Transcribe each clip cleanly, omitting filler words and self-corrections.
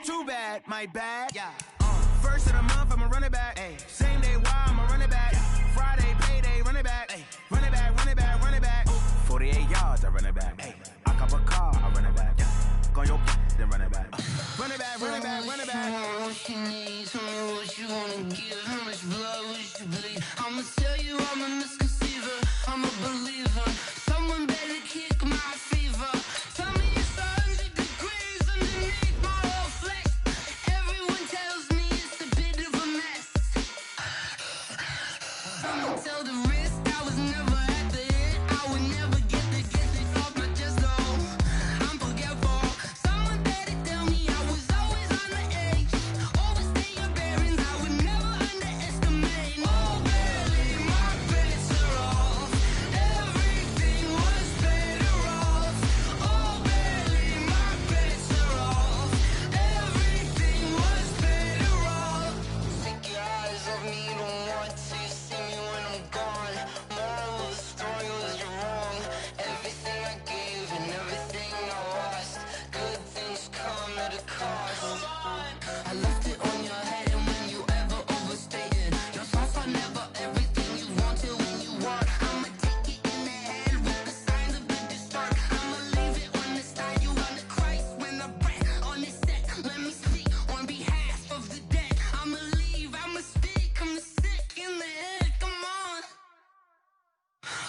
Too bad, my bad. Yeah. First of the month, I'ma run it back. Ay. Same day, why I'ma run it back. Yeah. Friday, payday, run it back. Ay. Run it back, run it back, run it back. 48 yards, I run it back. Ay. I cop a car, I run it back. Yeah. Go on your then run it back. Run it back, run it back, run it back. What you need, tell me what you wanna give. How much blood would you bleed? I'ma tell you I'm a misconceiver, I'm a believer. Someone better kick my fever. Tell me it's 100 degrees underneath my whole flesh. Everyone tells me it's a bit of a mess. I'ma tell the risk I was never at the end. I would never get this off my chest though. I'm forgetful. Someone better tell me I was always on the edge. Overstay your bearings, I would never underestimate. Oh, barely my bets are off. Everything was better off. Oh, barely my bets are off. Everything was better off. Take your eyes off me, don't want to see me when I'm gone. Moral of the story was you're wrong. Everything I gave and everything I lost. Good things come at a cost. I left it on your head, and when you ever overstated your thoughts are never everything you wanted when you want. I'ma take it in the head with the signs of the distort. I'ma leave it on the side. You on the Christ when the breath on the set. Let me speak on behalf of the dead. I'ma leave, I'ma speak, I'm sick in the head. Come on,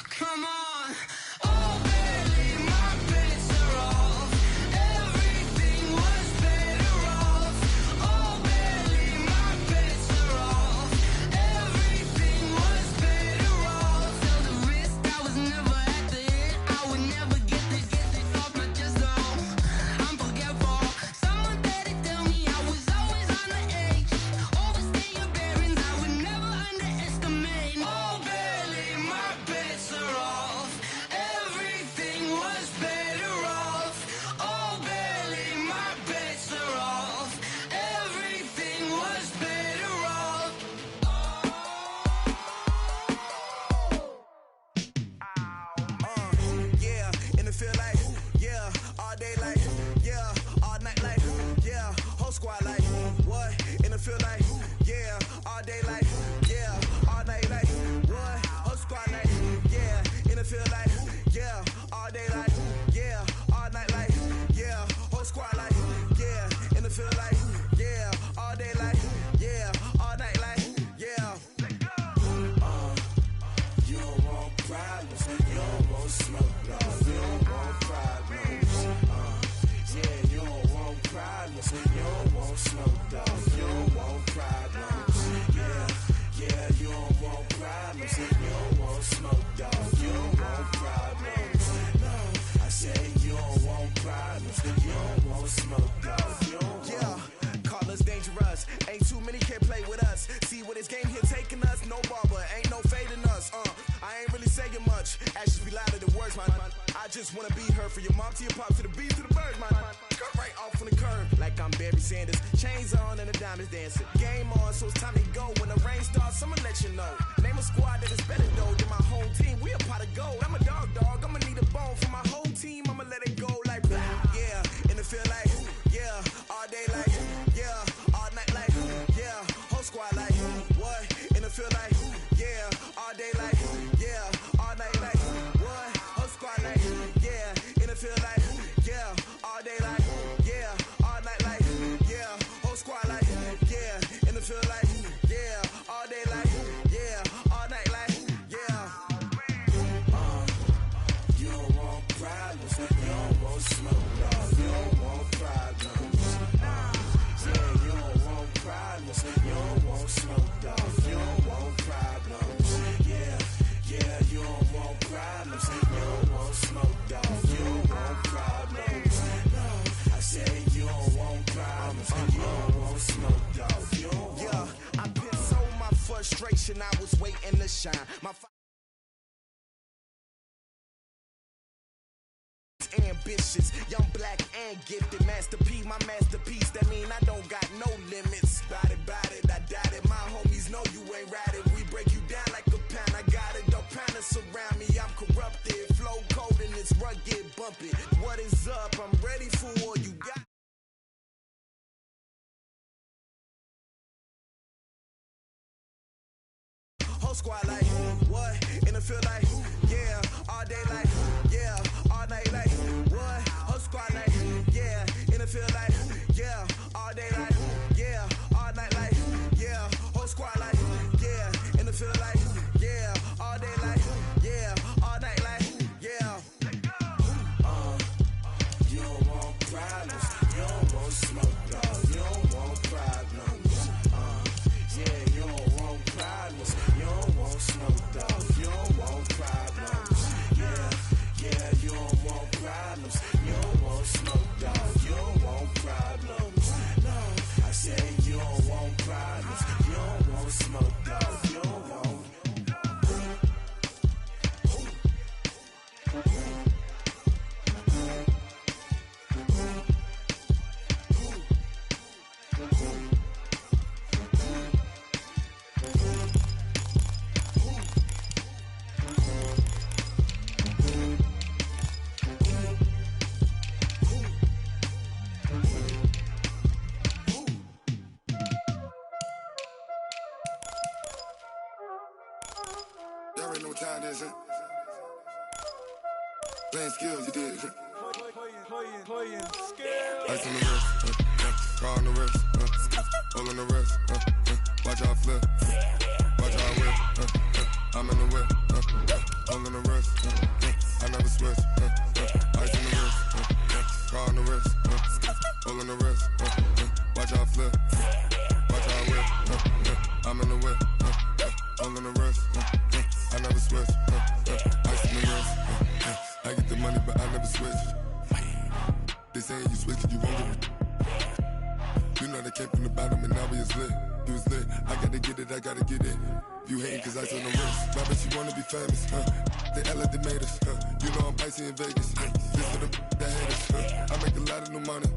come on. Oh, barely my bets are off. Everything was better off. Oh, barely my bets are off. Everything was better off. Tell the risk I was never at the end. I would never get this off my chest though. I'm forgetful. Someone better tell me I was always on the edge. Overstay your bearings, I would never underestimate. Oh, barely my bets are off. Everything was better off. Oh, barely my bets are off. Everything was better off. Yeah, and it feel like, yeah, all day like, yeah, all night like, yeah, whole squad like, what? And it feel like, yeah, all day like, yeah, all night like, what? Whole squad like, yeah, and it feel like, yeah, all day like, yeah, all night like, yeah, whole squad like, yeah, and it feel like, yeah, all day like, yeah, all night like, yeah. You don't want problems, you don't want smoke, dog. You don't want problems. Yeah, you don't want problems, you don't want smoke, dog. You don't want problems. Yeah, you don't want problems, you don't want smoke, dog. You don't want problems. No, I say you don't want problems, you don't want smoke, dog. You don't want. Call us dangerous. Ain't too many can play with us. See where this game here taking us. No barber, ain't no fading us. I ain't really saying much. Actions be louder than words, man. I just wanna be heard. For your mom to your pop to the beat to the birds, man. Cut right off on the curb like I'm Barry Sanders. Chains on and the diamonds dancing. Game on, so it's time to go. When the rain starts, I'ma let you know. Name a squad that is better though than my home team. We a pot of gold. I'm a dog. I'ma need a bone for my whole team. I'ma let it go like blah. Yeah, and it feel like, yeah, all day like, yeah, all night like, yeah, whole squad like, what? And it feel like, yeah, all day like, yeah, all night like, what? Whole squad like, yeah, and it feel like, yeah, all day like, yeah, all night like, yeah, whole squad like, yeah, and it feel like, yeah, all day like, yeah, all night like, yeah. You don't want problems, you don't want smoke, dog. You don't want problems. Yeah, you don't want problems, you don't want smoke, dog. You don't want problems. Yeah, you don't want problems, you don't want smoke, dog. You don't want problems. No, I say you don't want problems, you don't want smoke, dog. You don't want. Yeah, I been so my frustration, I was waiting to shine. My ambitious, young, black, and gifted. Master P, my masterpiece. That mean I don't got no limits. Bout it, I doubt it. My homies know you ain't riding. We break you down like a pound. I got it, don't pound us around me. I'm corrupted, flow cold and it's rugged, bump it. What is up? I'm ready for all you got. whole squad like, what? In the field like, yeah, all day like, yeah, all night like, what? Whole squad like, yeah, in the field like, yeah, all day like, yeah, all night like, yeah, whole squad like, yeah, in the field like, yeah, all day like, yeah, all night like, yeah. You don't want problems, you don't want smoke, dog, you don't want problems. Yeah, you don't want problems, you don't want smoke, dog, you don't want problems. Yeah, you don't want problems, you don't want smoke, dog, you don't want problems. No, I say you don't want problems, you don't want smoke, dog, you don't want. Y'all already know what time it is, huh? Playing skills, you did. Playing skills. Ice on the wrist, car on the wrist, hole on the wrist, watch out flip, watch out whip, I'm in the whip, hole on the wrist, I never switch, ice on the wrist, car on the wrist, hole on the wrist, watch out flip, watch out whip, I'm in the whip, hole on the wrist, I never switch, ice on the wrist, I get the money but I never switch. They saying you switch, you won't get it. You know they came from the bottom and now we is lit. You was lit, I gotta get it, I gotta get it. You hating cause ice on the wrist. My bitch, you wanna be famous, They act like they made us, You know I'm icy in Vegas, This for the that hate us, I make a lot of new money,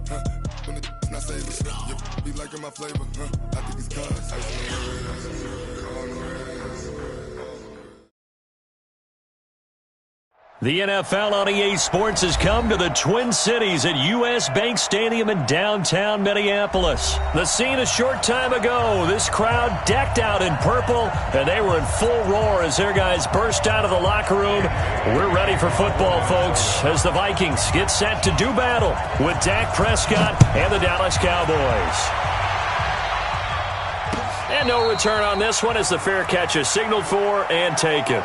When it's not savers, You be liking my flavor, I think it's cause ice on the wrist, on the wrist. The NFL on EA Sports has come to the Twin Cities at U.S. Bank Stadium in downtown Minneapolis. The scene a short time ago, this crowd decked out in purple, and they were in full roar as their guys burst out of the locker room. We're ready for football, folks, as the Vikings get set to do battle with Dak Prescott and the Dallas Cowboys. And no return on this one as the fair catch is signaled for and taken.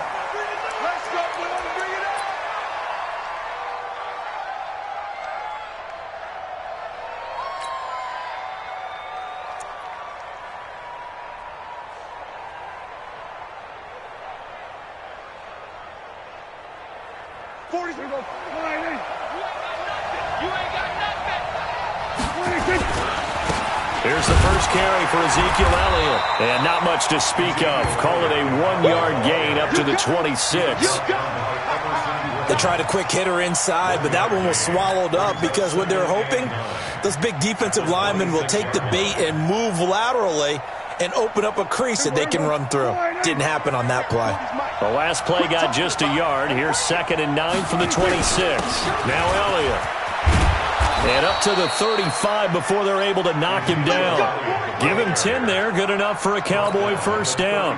Here's the first carry for Ezekiel Elliott. And not much to speak of. Call it a 1-yard gain up to the 26. They tried a quick hitter inside, but that one was swallowed up because what they're hoping, those big defensive linemen will take the bait and move laterally and open up a crease that they can run through. Didn't happen on that play. The last play got just a yard. Here's 2nd and 9 from the 26. Now Elliott. And up to the 35 before they're able to knock him down. Give him 10 there. Good enough for a Cowboy first down.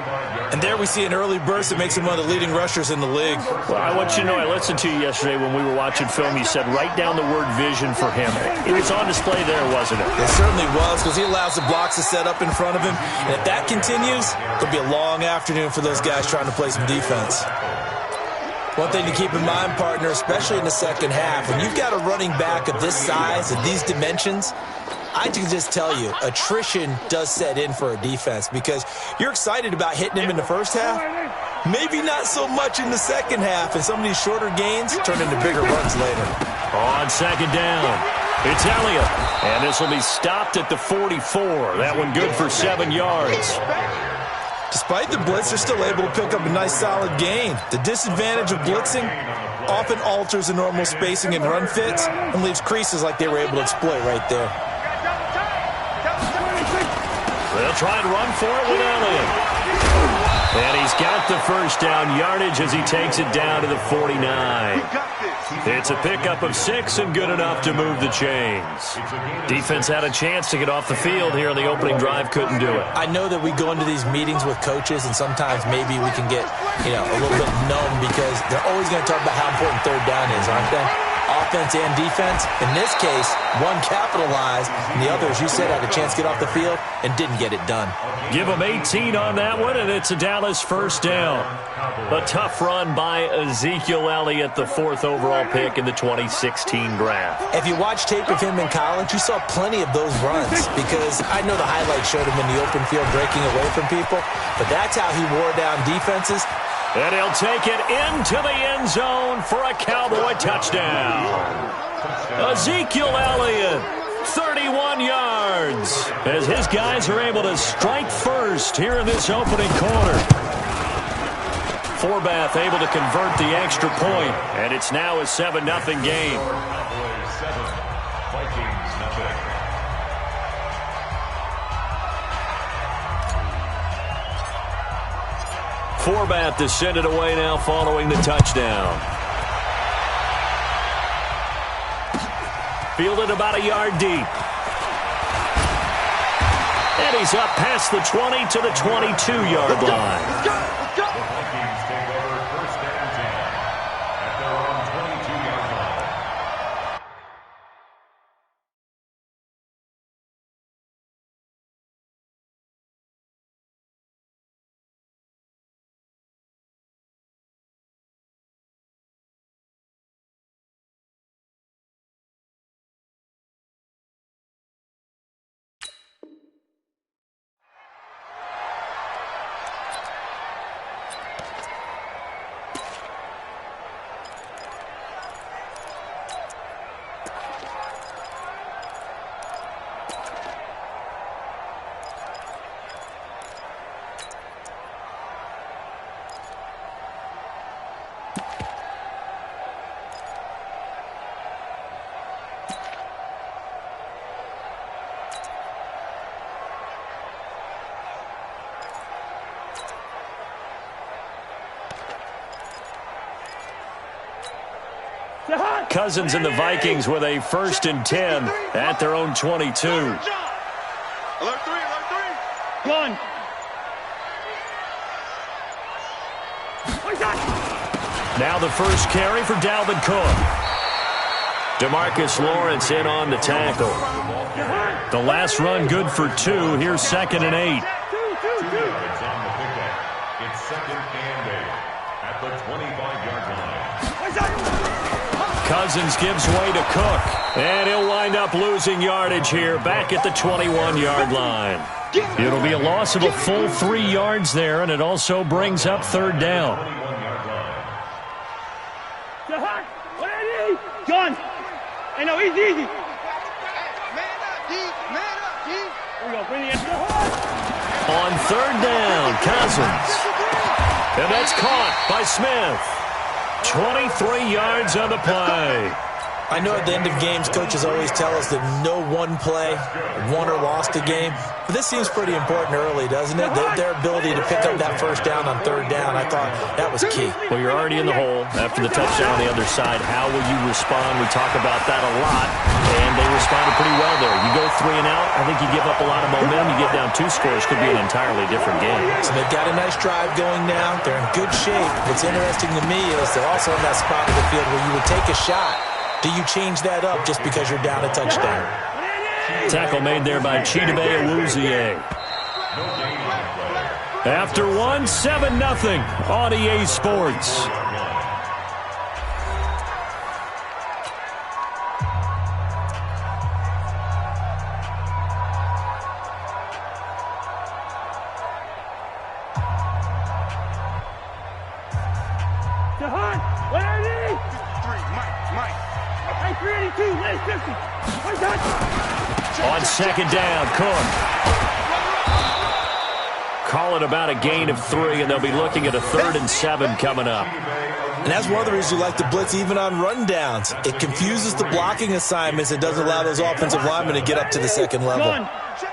And there we see an early burst that makes him one of the leading rushers in the league. Well, I want you to know, I listened to you yesterday when we were watching film. You said write down the word vision for him. It was on display there, wasn't it? It certainly was, because he allows the blocks to set up in front of him. And if that continues, it'll be a long afternoon for those guys trying to play some defense. One thing to keep in mind, partner, especially in the second half, when you've got a running back of this size and these dimensions, I can just tell you, attrition does set in for a defense because you're excited about hitting him in the first half, maybe not so much in the second half, and some of these shorter gains turn into bigger runs later. On 2nd down, it's Elliott, and this will be stopped at the 44. That one good for 7 yards. Despite the blitz, they're still able to pick up a nice solid gain. The disadvantage of blitzing often alters the normal spacing and run fits and leaves creases like they were able to exploit right there. They'll try and run for it with Elliott. And he's got the first down yardage as he takes it down to the 49. It's a pickup of 6 and good enough to move the chains. Defense had a chance to get off the field here on the opening drive, couldn't do it. I know that we go into these meetings with coaches, and sometimes maybe we can get, a little bit numb because they're always going to talk about how important third down is, aren't they? Offense and defense. In this case, one capitalized, and the other, as you said, had a chance to get off the field and didn't get it done. Give them 18 on that one, and it's a Dallas first down. A tough run by Ezekiel Elliott, the 4th overall pick in the 2016 draft. If you watch tape of him in college, you saw plenty of those runs because I know the highlights showed him in the open field breaking away from people, but that's how he wore down defenses. And he'll take it into the end zone for a Cowboy touchdown. Ezekiel Elliott, 31 yards, as his guys are able to strike first here in this opening quarter. Forbath able to convert the extra point, and it's now a 7-0 game. Forbath to send it away now following the touchdown. Fielded about a yard deep. And he's up past the 20 to the 22-yard line. Cousins and the Vikings with a 1st and 10 at their own 22. Alert 3, One. Now the first carry for Dalvin Cook. DeMarcus Lawrence in on the tackle. The last run good for 2. Here's 2nd and 8. It's 2nd and 8 at the 25-yard line. Cousins gives way to Cook, and he'll wind up losing yardage here back at the 21-yard line. It'll be a loss of a full 3 yards there, and it also brings up 3rd down. John, I know, easy. Man up, D. Here we go, bring the extra. On 3rd down, Cousins. And that's caught by Smith. 23 yards on the play. I know at the end of games, coaches always tell us that no one play won or lost a game. But this seems pretty important early, doesn't it? Their ability to pick up that first down on 3rd down, I thought that was key. Well, you're already in the hole after the touchdown on the other side. How will you respond? We talk about that a lot, and they responded pretty well there. You go 3 and out, I think you give up a lot of momentum. You get down 2 scores, could be an entirely different game. So they've got a nice drive going now. They're in good shape. What's interesting to me is they're also in that spot of the field where you would take a shot. Do you change that up just because you're down a touchdown? Tackle made there by Chidobe Awuzie. After 1, 7-0 on EA Sports. On 2nd down, Cook. Call it about a gain of 3, and they'll be looking at a 3rd and 7 coming up. And that's one of the reasons you like to blitz even on rundowns. It confuses the blocking assignments and doesn't allow those offensive linemen to get up to the 2nd level.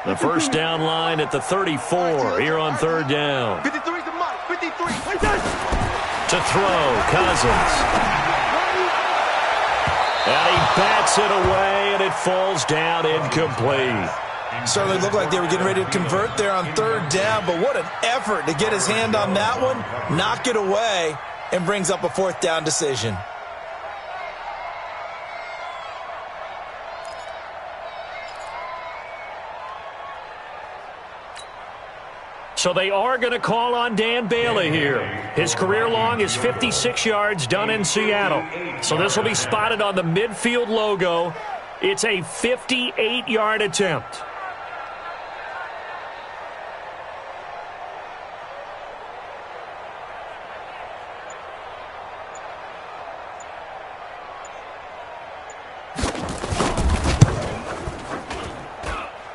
The first down line at the 34 here on third down. 53's the mark. 53. To throw, Cousins. And he bats it away, and it falls down incomplete. Certainly looked like they were getting ready to convert there on third down, but what an effort to get his hand on that one, knock it away, and brings up a fourth down decision. So they are going to call on Dan Bailey here. His career long is 56 yards done in Seattle. So this will be spotted on the midfield logo. It's a 58-yard attempt.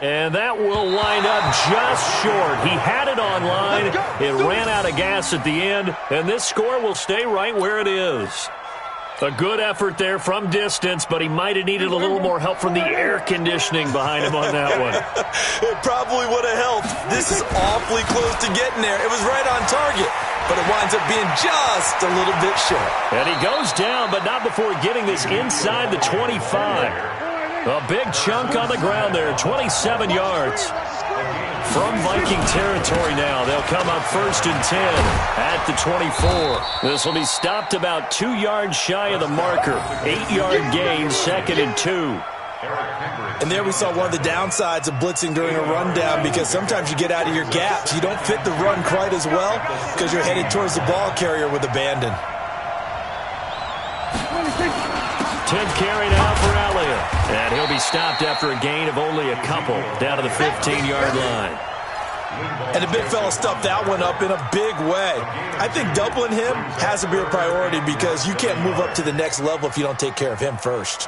And that will line up just short. He had it on line. It ran out of gas at the end, and this score will stay right where it is. A good effort there from distance, but he might have needed a little more help from the air conditioning behind him on that one. It probably would have helped. This is awfully close to getting there. It was right on target, but it winds up being just a little bit short. And he goes down, but not before getting this inside the 25. A big chunk on the ground there, 27 yards. From Viking territory now, they'll come up 1st and 10 at the 24. This will be stopped about 2 yards shy of the marker. 8-yard gain, 2nd and 2. And there we saw one of the downsides of blitzing during a rundown, because sometimes you get out of your gaps. You don't fit the run quite as well because you're headed towards the ball carrier with abandon. 10th carry now for Elliott. And he'll be stopped after a gain of only a couple down to the 15-yard line. And the big fella stuffed that one up in a big way. I think doubling him has to be a priority, because you can't move up to the next level if you don't take care of him first.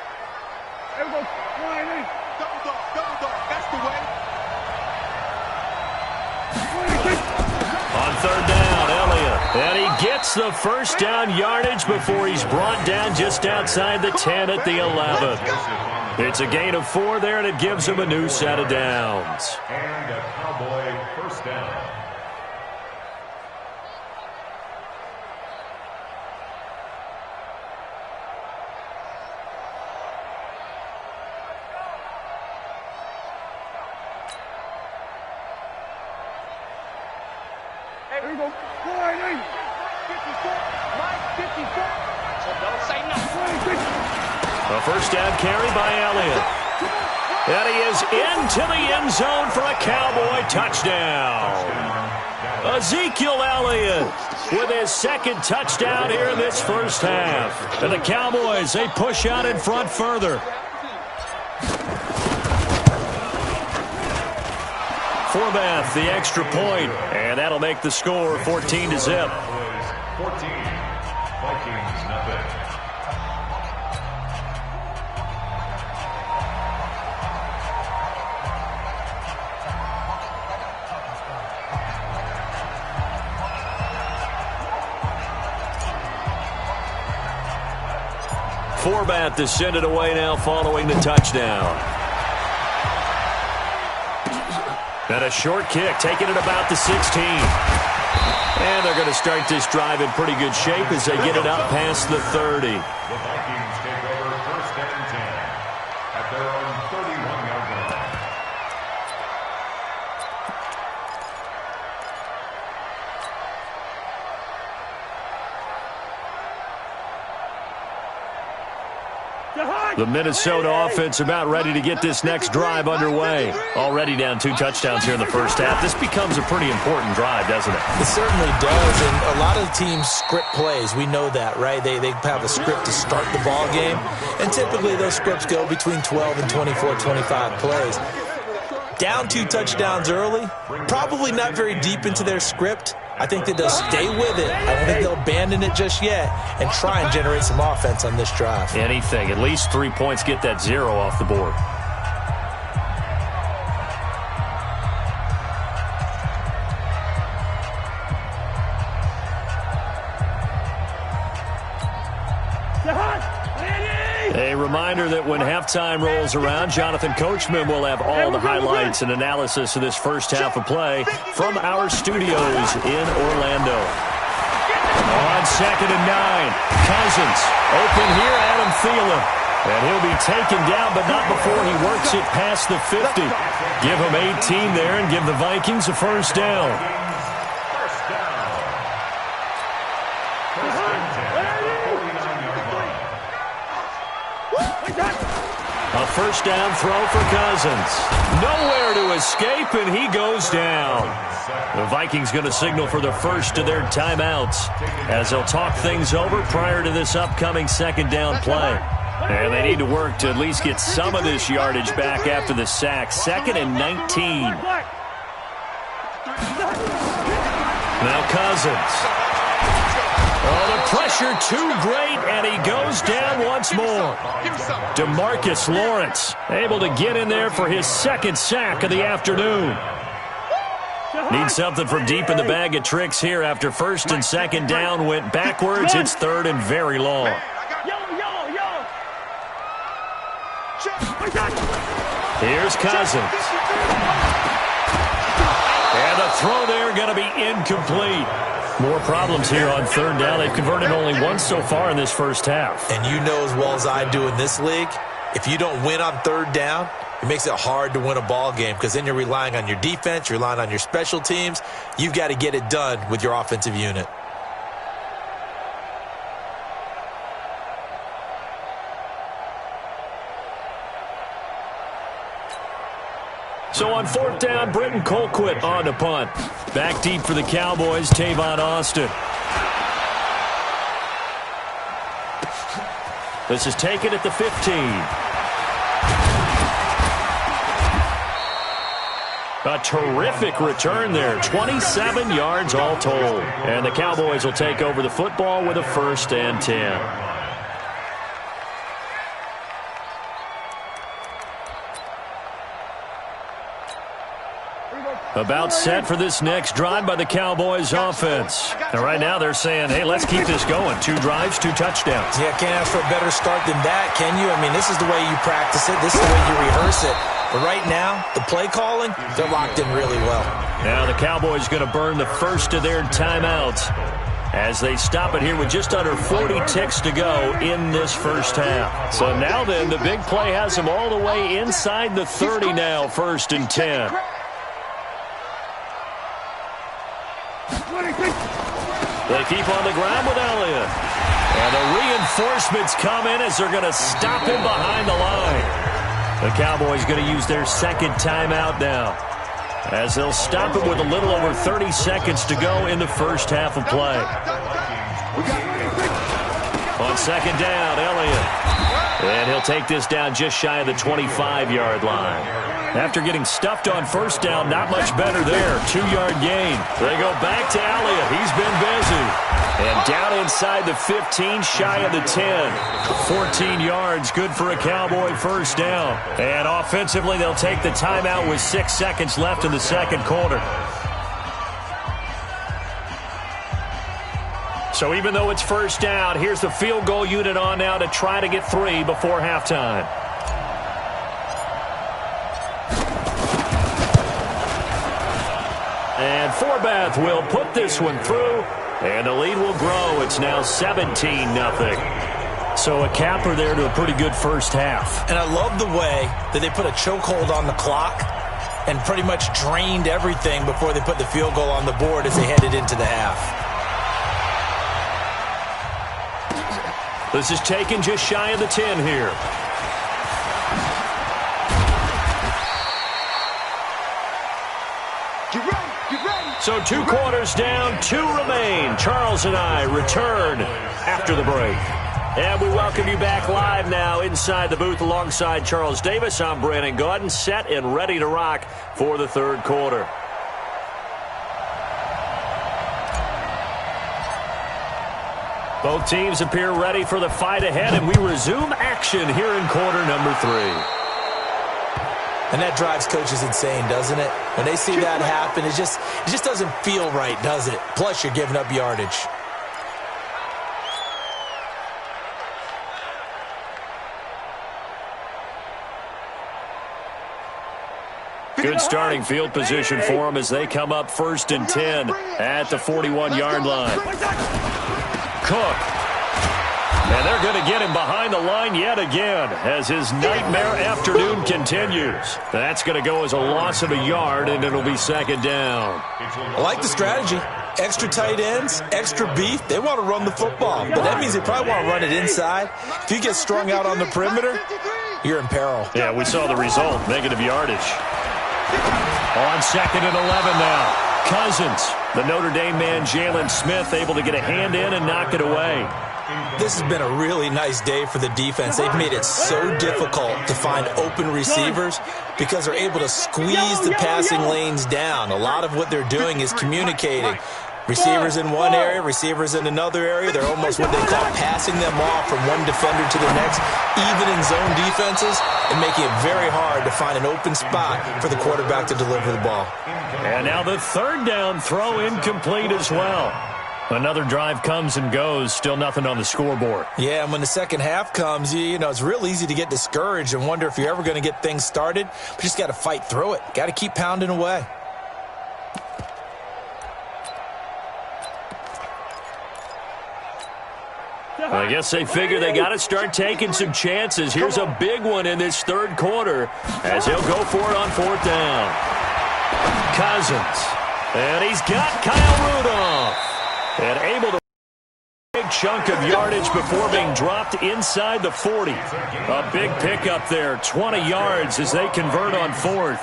On third down, Elliott. And he gets the first down yardage before he's brought down just outside the 10 at the 11. It's a gain of 4 there, and it gives him a new set of downs. And a Cowboy first down. Here we go. A first down carry by Elliott. And he is into the end zone for a Cowboy touchdown. Ezekiel Elliott with his second touchdown here in this first half. And the Cowboys, they push out in front further. Forbath, the extra point, and that'll make the score 14-0. 14. Vikings nothing. Forbath to send it away now following the touchdown. And a short kick, taking it about the 16. And they're going to start this drive in pretty good shape as they get it up past the 30. The Vikings take over 1st and 10 at their own 31-yard line. The Minnesota offense about ready to get this next drive underway. Already down 2 touchdowns here in the first half. This becomes a pretty important drive, doesn't it? It certainly does, and a lot of teams script plays. We know that, right? They have a script to start the ball game, and typically those scripts go between 12 and 24, 25 plays. Down 2 touchdowns early, probably not very deep into their script. I think that they'll stay with it. I don't think they'll abandon it just yet and try and generate some offense on this drive. Anything. At least 3 points, get that 0 off the board. They reminder that when halftime rolls around, Jonathan Coachman will have all the highlights and analysis of this first half of play from our studios in Orlando. On 2nd and 9, Cousins. Open here, Adam Thielen. And he'll be taken down, but not before he works it past the 50. Give him 18 there and give the Vikings a first down. A first down throw for Cousins. Nowhere to escape, and he goes down. The Vikings going to signal for the first of their timeouts as they'll talk things over prior to this upcoming second down play. And they need to work to at least get some of this yardage back after the sack. 2nd and 19. Now Cousins. Oh, the pressure too great, and he goes down once more. DeMarcus Lawrence able to get in there for his second sack of the afternoon. Need something from deep in the bag of tricks here after first and second down went backwards. It's third and very long. Here's Cousins. And the throw there going to be incomplete. More problems here on third down. They've converted only once so far in this first half. And you know as well as I do in this league, if you don't win on third down, it makes it hard to win a ball game because then you're relying on your defense, you're relying on your special teams. You've got to get it done with your offensive unit. So on fourth down, Britton Colquitt on to punt. Back deep for the Cowboys, Tavon Austin. This is taken at the 15. A terrific return there. 27 yards all told. And the Cowboys will take over the football with a 1st and 10. About set for this next drive by the Cowboys offense. And right now they're saying, hey, let's keep this going. 2 drives, 2 touchdowns. Yeah, can't ask for a better start than that, can you? I mean, this is the way you practice it. This is the way you rehearse it. But right now, the play calling, they're locked in really well. Now the Cowboys going to burn the first of their timeouts as they stop it here with just under 40 ticks to go in this first half. So now then, the big play has them all the way inside the 30 now, 1st and 10. They keep on the ground with Elliott. And the reinforcements come in as they're going to stop him behind the line. The Cowboys going to use their second timeout now as they'll stop him with a little over 30 seconds to go in the first half of play. On second down, Elliott. And he'll take this down just shy of the 25-yard line. After getting stuffed on first down, not much better there. 2-yard gain. They go back to Elliott. He's been busy. And down inside the 15, shy of the 10. 14 yards, good for a Cowboy first down. And offensively, they'll take the timeout with 6 seconds left in the second quarter. So even though it's first down, here's the field goal unit on now to try to get 3 before halftime. And Forbath will put this one through, and the lead will grow. It's now 17-0. So a capper there to a pretty good first half. And I love the way that they put a chokehold on the clock and pretty much drained everything before they put the field goal on the board as they headed into the half. This is taken just shy of the 10 here. So 2 quarters down, 2 remain. Charles and I return after the break. And we welcome you back live now inside the booth alongside Charles Davis. I'm Brandon Gaudin, set and ready to rock for the third quarter. Both teams appear ready for the fight ahead, and we resume action here in quarter number 3. And that drives coaches insane, doesn't it? When they see that happen, it just doesn't feel right, does it? Plus, you're giving up yardage. Good starting field position for them as they come up 1st and 10 at the 41-yard line. Cook. And they're going to get him behind the line yet again as his nightmare afternoon continues. That's going to go as a loss of a yard, and it'll be 2nd down. I like the strategy. Extra tight ends, extra beef. They want to run the football, but that means they probably want to run it inside. If you get strung out on the perimeter, you're in peril. Yeah, we saw the result, negative yardage. On 2nd and 11 now. Cousins, the Notre Dame man, Jalen Smith, able to get a hand in and knock it away. This has been a really nice day for the defense. They've made it so difficult to find open receivers because they're able to squeeze the passing lanes down. A lot of what they're doing is communicating. Receivers in one area, receivers in another area. They're almost what they call passing them off from one defender to the next, even in zone defenses, and making it very hard to find an open spot for the quarterback to deliver the ball. And now the 3rd down throw incomplete as well. Another drive comes and goes, still nothing on the scoreboard. Yeah, and when the second half comes, you know, it's real easy to get discouraged and wonder if you're ever going to get things started. But you just got to fight through it. Got to keep pounding away. I guess they figure they got to start taking some chances. Here's a big one in this 3rd quarter as he'll go for it on 4th down. Cousins. And he's got Kyle Rudolph. And able to big chunk of yardage before being dropped inside the 40. A big pickup there, 20 yards as they convert on 4th.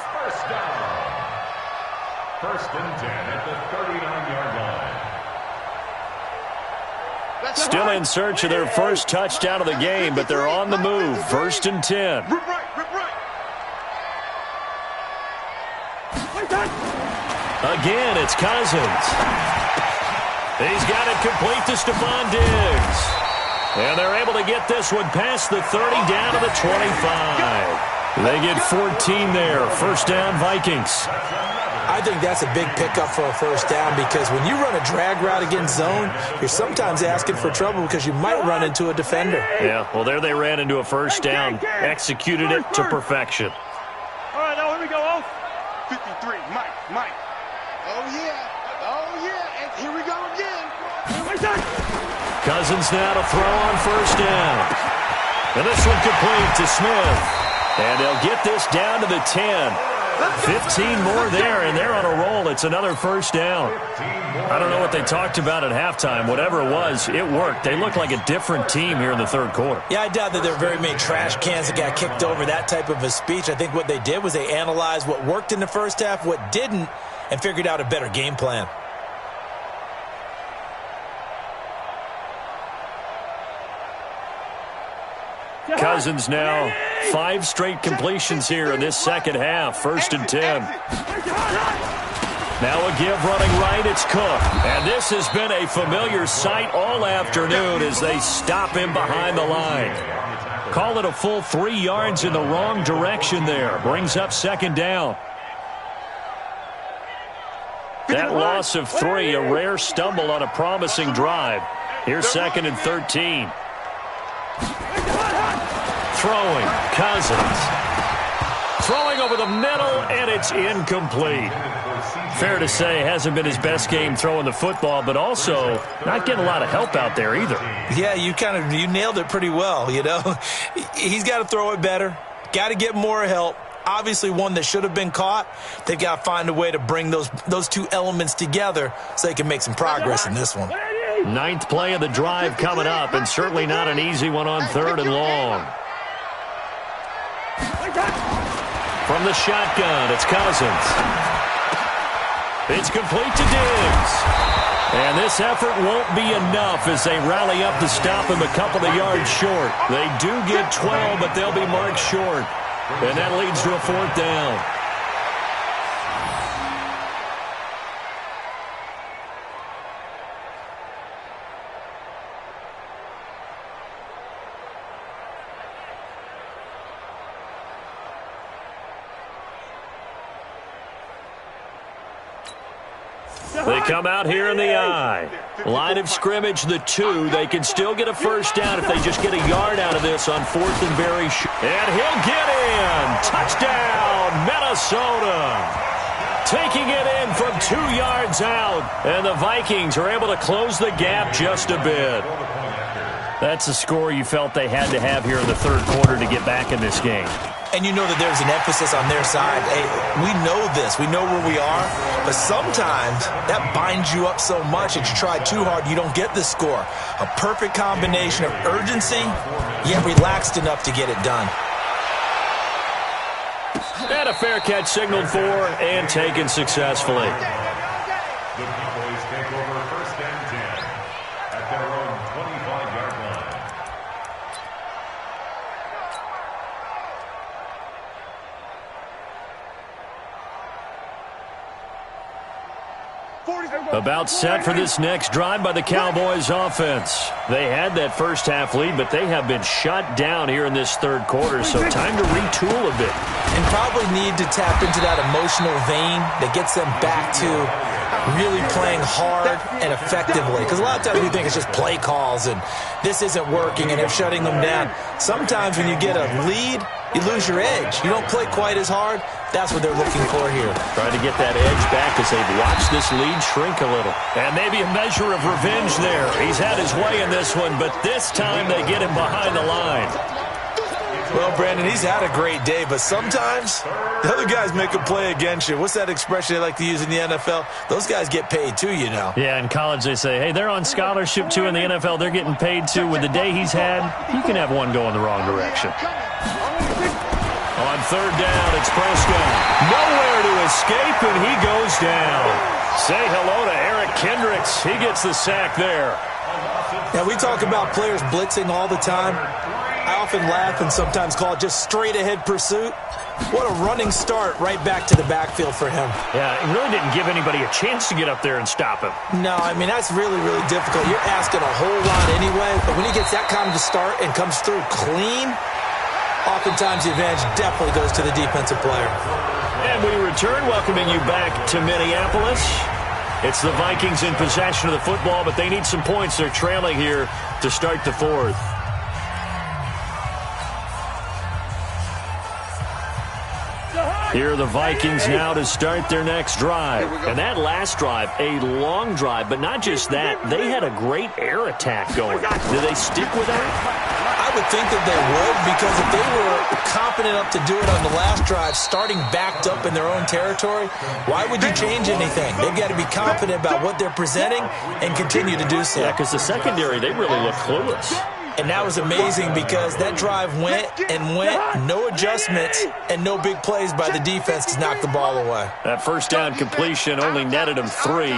1st and 10 at the 39-yard line. Still in search of their first touchdown of the game, but they're on the move. 1st and 10. Again, it's Cousins. He's got it complete to Stephon Diggs. And they're able to get this one past the 30 down to the 25. They get 14 there. 1st down, Vikings. I think that's a big pickup for a 1st down because when you run a drag route against zone, you're sometimes asking for trouble because you might run into a defender. Yeah, well, there they ran into a 1st down. Executed it to perfection. All right, now here we go. 53, Mike. Oh, yeah. And here we go again. Cousins now to throw on 1st down. And this one complete to Smith. And they'll get this down to the 10. 15 more there, and they're on a roll. It's another 1st down. I don't know what they talked about at halftime. Whatever it was, it worked. They look like a different team here in the 3rd quarter. Yeah, I doubt that there are very many trash cans that got kicked over, that type of a speech. I think what they did was they analyzed what worked in the 1st half, what didn't, and figured out a better game plan. Cousins now 5 straight completions here in this 2nd half. 1st and 10. Now a give running right. It's Cook. And this has been a familiar sight all afternoon as they stop him behind the line. Call it a full 3 yards in the wrong direction there. Brings up 2nd down. That loss of 3, a rare stumble on a promising drive. Here's 2nd and 13. Throwing, Cousins. Throwing over the middle, and it's incomplete. Fair to say, hasn't been his best game throwing the football, but also not getting a lot of help out there either. Yeah, you nailed it pretty well, you know. He's got to throw it better. Got to get more help. Obviously one that should have been caught. They've got to find a way to bring those 2 elements together so they can make some progress in this one. 9th play of the drive coming up, and certainly not an easy one on 3rd and long. From the shotgun, it's Cousins. It's complete to Diggs. And this effort won't be enough as they rally up to stop him a couple of yards short. They do get 12, but they'll be marked short. And that leads to a 4th down. They come out here in the I. Line of scrimmage, the 2. They can still get a 1st down if they just get a yard out of this on 4th and very short. And he'll get in. Touchdown, Minnesota. Minnesota taking it in from 2 yards out. And the Vikings are able to close the gap just a bit. That's a score you felt they had to have here in the third quarter to get back in this game. And you know that there's an emphasis on their side. Hey, we know this. We know where we are. But sometimes that binds you up so much that you try too hard, you don't get the score. A perfect combination of urgency, yet relaxed enough to get it done. And a fair catch signaled for and taken successfully. The Cowboys take over first and 10 at their own 25-yard line. About set for this next drive by the Cowboys offense. They had that first half lead, but they have been shut down here in this third quarter, so time to retool a bit. And probably need to tap into that emotional vein that gets them back to really playing hard and effectively. Because a lot of times we think it's just play calls and this isn't working and they're shutting them down. Sometimes when you get a lead, you lose your edge. You don't play quite as hard. That's what they're looking for here. Trying to get that edge back as they've watched this lead shrink a little. And maybe a measure of revenge there. He's had his way in this one, but this time they get him behind the line. Well, Brandon, he's had a great day, but sometimes the other guys make a play against you. What's that expression they like to use in the NFL? Those guys get paid too, you know. Yeah, in college they say, hey, they're on scholarship too. In the NFL, they're getting paid too. With the day he's had, you can have one go in the wrong direction. On third down, it's Prescott. Nowhere to escape, and he goes down. Say hello to Eric Kendricks. He gets the sack there. Now, we talk about players blitzing all the time. I often laugh and sometimes call it just straight-ahead pursuit. What a running start right back to the backfield for him. Yeah, it really didn't give anybody a chance to get up there and stop him. No, I mean, that's really, really difficult. You're asking a whole lot anyway, but when he gets that kind of a start and comes through clean, oftentimes the advantage definitely goes to the defensive player. And we return, welcoming you back to Minneapolis. It's the Vikings in possession of the football, but they need some points. They're trailing here to start the fourth. Here are the Vikings now to start their next drive. And that last drive, a long drive, but not just that. They had a great air attack going. Do they stick with that? I would think that they would, because if they were confident enough to do it on the last drive, starting backed up in their own territory, why would you change anything? They've got to be confident about what they're presenting and continue to do so. Yeah, because the secondary, they really look clueless. And that was amazing because that drive went and went, no adjustments, and no big plays by the defense to knock the ball away. That first down completion only netted him 3.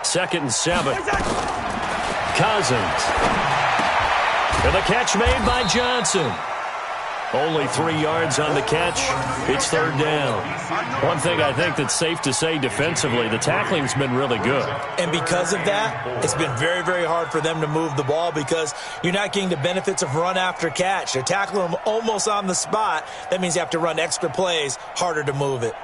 2nd and 7. Cousins. And the catch made by Johnson. Only 3 yards on the catch. It's third down. One thing I think that's safe to say defensively, the tackling's been really good. And because of that, it's been very, very hard for them to move the ball because you're not getting the benefits of run after catch. They're tackling them almost on the spot. That means you have to run extra plays, harder to move it.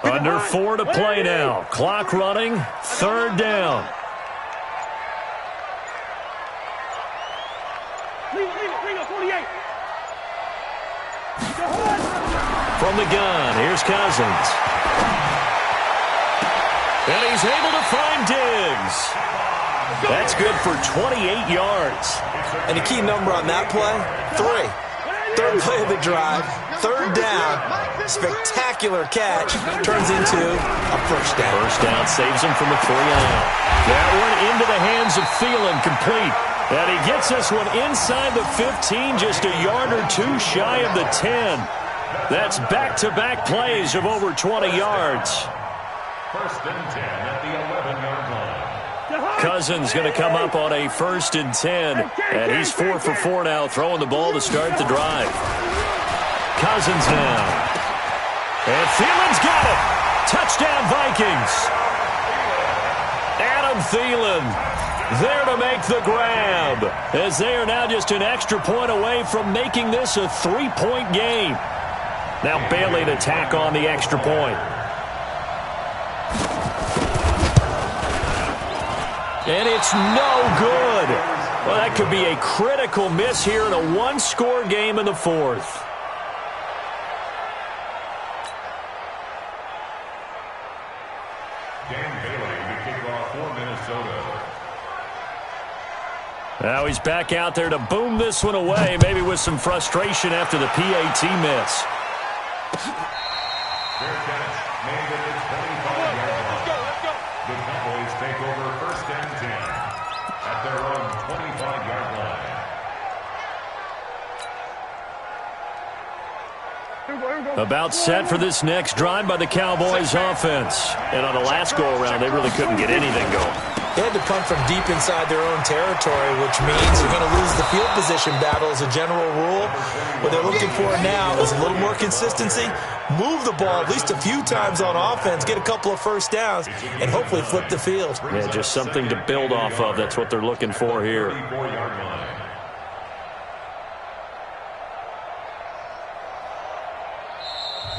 Under 4 to play now. Clock running. Third down. From the gun, here's Cousins. And he's able to find Diggs. That's good for 28 yards. And the key number on that play, 3. Third play of the drive, third down, spectacular catch, turns into a first down. First down saves him from a 3-and-out. That one into the hands of Thielen, complete. And he gets this one inside the 15, just a yard or 2 shy of the 10. That's back-to-back plays of over 20 yards. First and 10 at the 11-yard line. Cousins going to come up on a 1st and 10. And he's 4 for 4 now, throwing the ball to start the drive. Cousins now. And Thielen's got it. Touchdown, Vikings. Adam Thielen there to make the grab, as they are now just an extra point away from making this a 3-point game. Now Bailey to tack on the extra point. And it's no good. Well, that could be a critical miss here in a one-score game in the fourth. Now he's back out there to boom this one away, maybe with some frustration after the PAT miss. Fair catch made at the 25-yard line. The Cowboys take over first and 10 at their own 25-yard line. About set for this next drive by the Cowboys offense. And on the last go-around, they really couldn't get anything going. They had to punt from deep inside their own territory, which means you're going to lose the field position battle as a general rule. What they're looking for now is a little more consistency, move the ball at least a few times on offense, get a couple of first downs, and hopefully flip the field. Yeah, just something to build off of. That's what they're looking for here.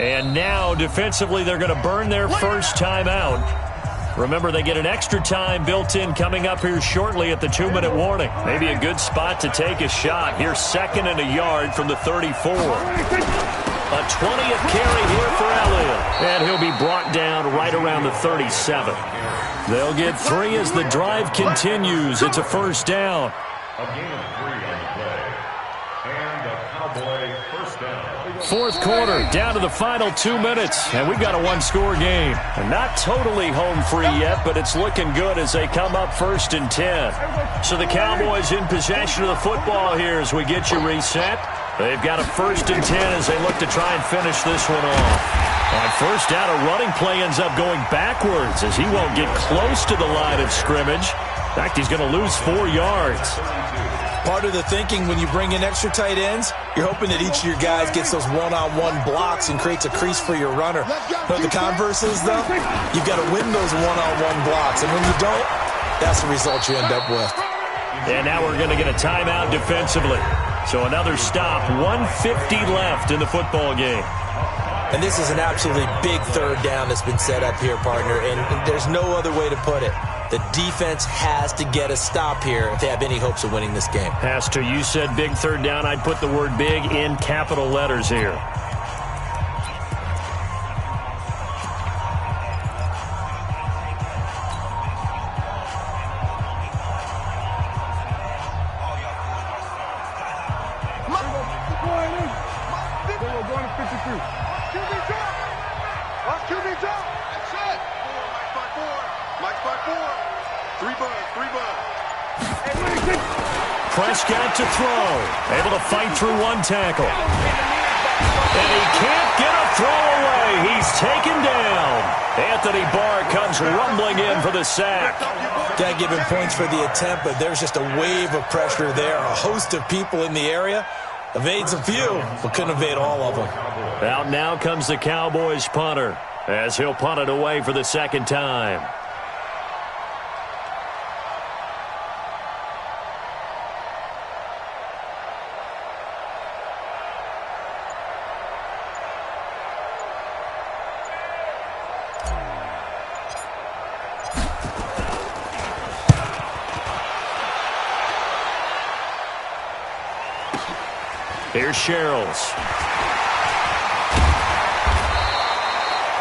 And now, defensively, they're going to burn their first time out. Remember, they get an extra time built in coming up here shortly at the 2-minute warning. Maybe a good spot to take a shot. Here's 2nd and a yard from the 34. A 20th carry here for Elliott. And he'll be brought down right around the 37. They'll get 3 as the drive continues. It's a first down. A gain of 3 on the play. And a Cowboy first down. Fourth quarter, down to the final 2 minutes, and we've got a one-score game. And not totally home free yet, but it's looking good as they come up 1st and 10. So the Cowboys in possession of the football here as we get you reset. They've got a 1st and 10 as they look to try and finish this one off. On first down, a running play ends up going backwards as he won't get close to the line of scrimmage. In fact, he's going to lose 4 yards. Part of the thinking when you bring in extra tight ends, you're hoping that each of your guys gets those one-on-one blocks and creates a crease for your runner. But the converse is, though, you've got to win those one-on-one blocks. And when you don't, that's the result you end up with. And now we're going to get a timeout defensively. So another stop, 1:50 left in the football game. And this is an absolutely big third down that's been set up here, partner. And there's no other way to put it. The defense has to get a stop here if they have any hopes of winning this game. Has to. You said big third down. I'd put the word big in capital letters here. Prescott to throw. Able to fight through one tackle. And he can't get a throw away. He's taken down. Anthony Barr comes rumbling in for the sack. Can't give him points for the attempt, but there's just a wave of pressure there. A host of people in the area. Evades a few, but couldn't evade all of them. Out now comes the Cowboys punter as he'll punt it away for the second time. Here's Sherrills.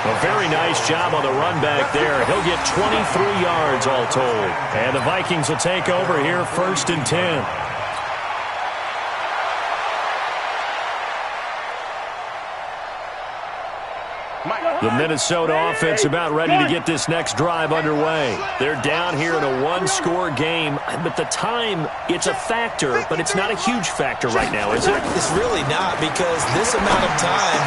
A very nice job on the run back there. He'll get 23 yards all told. And the Vikings will take over here 1st and 10. The Minnesota offense about ready to get this next drive underway. They're down here in a one-score game, but the time, it's a factor, but it's not a huge factor right now, is it? It's really not, because this amount of time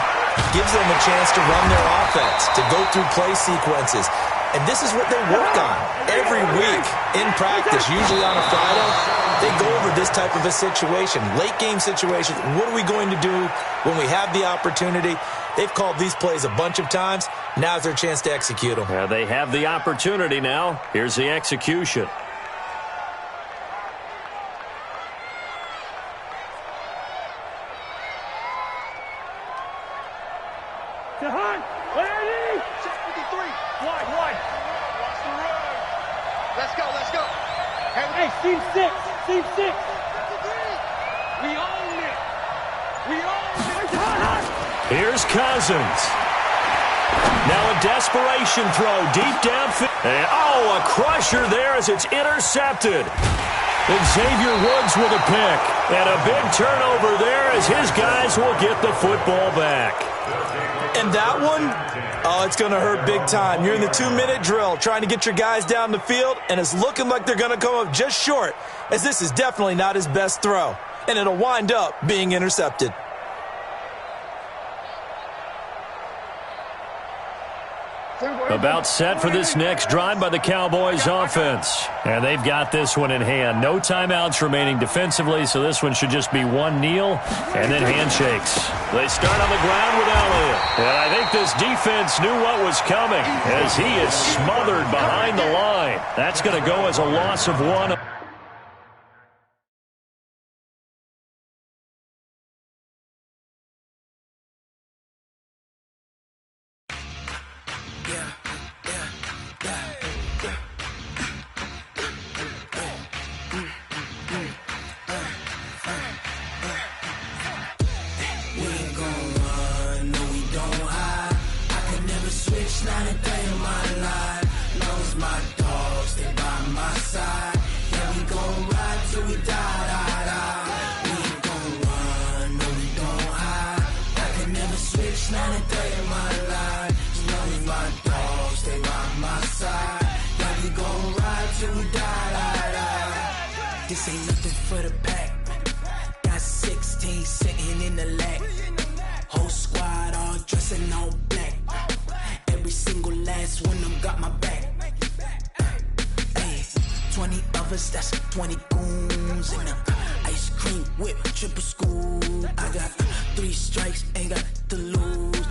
gives them a chance to run their offense, to go through play sequences. And this is what they work on every week in practice, usually on a Friday. They go over this type of a situation, late game situation. What are we going to do when we have the opportunity? They've called these plays a bunch of times. Now's their chance to execute them. Yeah, they have the opportunity now. Here's the execution. Let's go, let's go. Hey, team 6. Team 6. We own it. We own it. Here's Cousins. Now a desperation throw deep downfield. And, a crusher there as it's intercepted. And Xavier Woods with a pick. And a big turnover there as his guys will get the football back. And that one, it's going to hurt big time. You're in the 2-minute drill trying to get your guys down the field, and it's looking like they're going to come up just short, as this is definitely not his best throw. And it'll wind up being intercepted. About set for this next drive by the Cowboys offense. And they've got this one in hand. No timeouts remaining defensively, so this one should just be one kneel and then handshakes. They start on the ground with Elliott. And I think this defense knew what was coming as he is smothered behind the line. That's going to go as a loss of 1. This ain't nothing for the pack. Got 16 sitting in the lap. Whole squad all dressing all black. Every single last one of them got my back. Hey, 20 of us, that's 20 goons in the ice cream whip, triple scoop. I got 3 strikes, ain't got to lose.